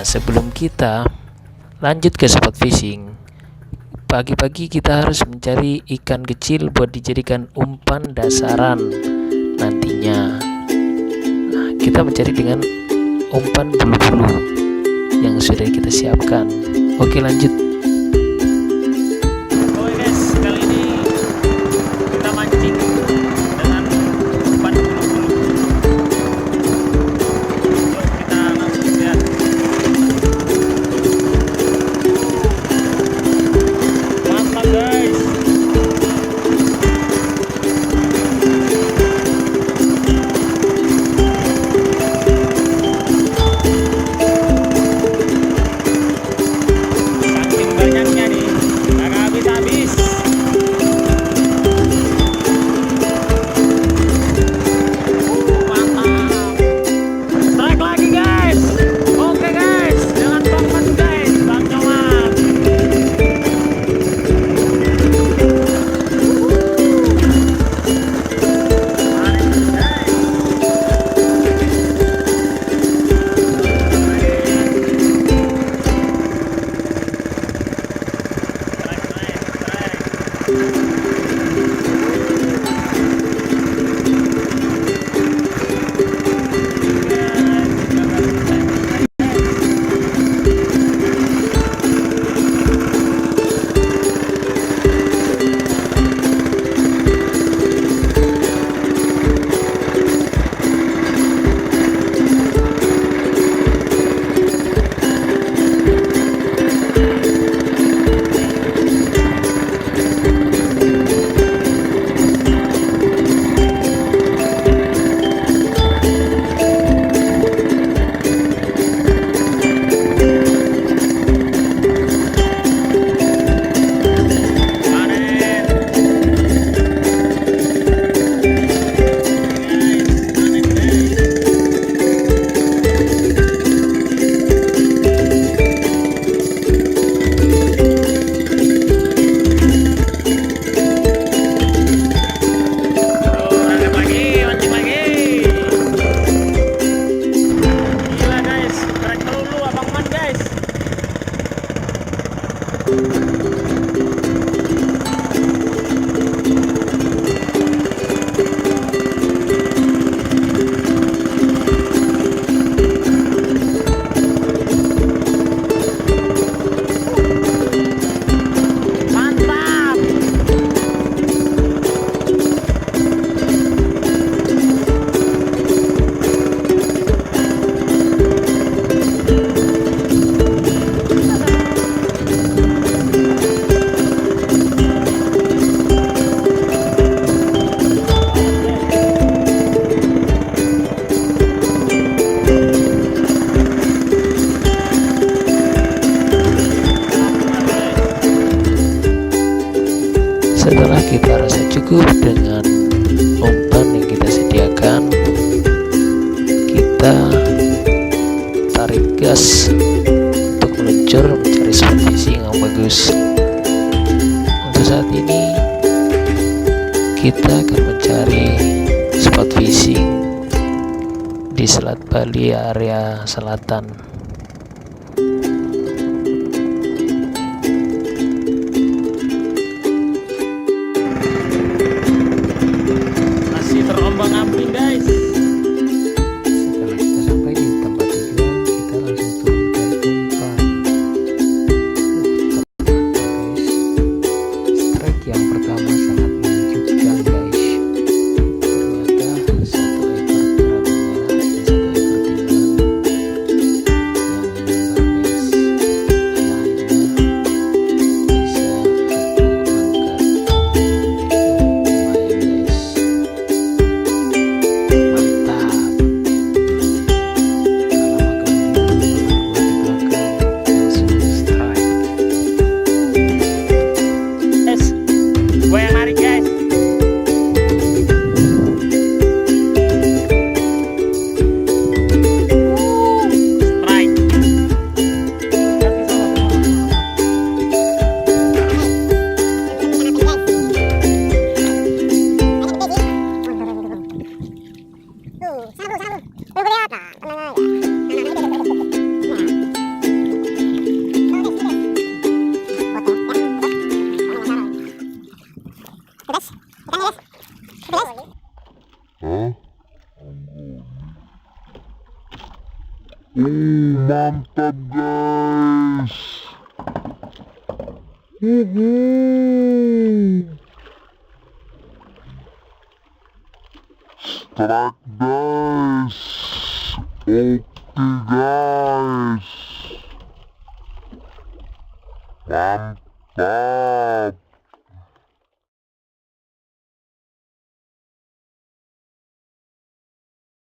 sebelum kita lanjut ke spot fishing, pagi-pagi kita harus mencari ikan kecil buat dijadikan umpan dasaran nantinya. Nah, kita mencari dengan umpan bulu-bulu yang sudah kita siapkan. Oke, lanjut. Oke guys, kali ini kita mancing dengan umpan bulu-bulu. Yuk kita langsung lihat. Mantap guys. Saking banyaknya nih, nggak habis-habis. Mantap. Strike lagi guys. Oke guys, jangan bang guys, bang Coman. Setelah kita rasa cukup dengan umpan yang kita sediakan, kita tarik gas untuk meluncur mencari spot fishing yang bagus. Untuk saat ini kita akan mencari spot fishing di Selat Bali area selatan. Terombang-ambing guys. Setelah kita sampai di tempat tujuan, kita langsung turunkan umpan. Guys, strike yang pertama sangat mengejutkan guys. Ternyata satu ekor kerabu merah dan satu ekor timuran. Mantap guys. Strike guys. Oke guys. Mantap.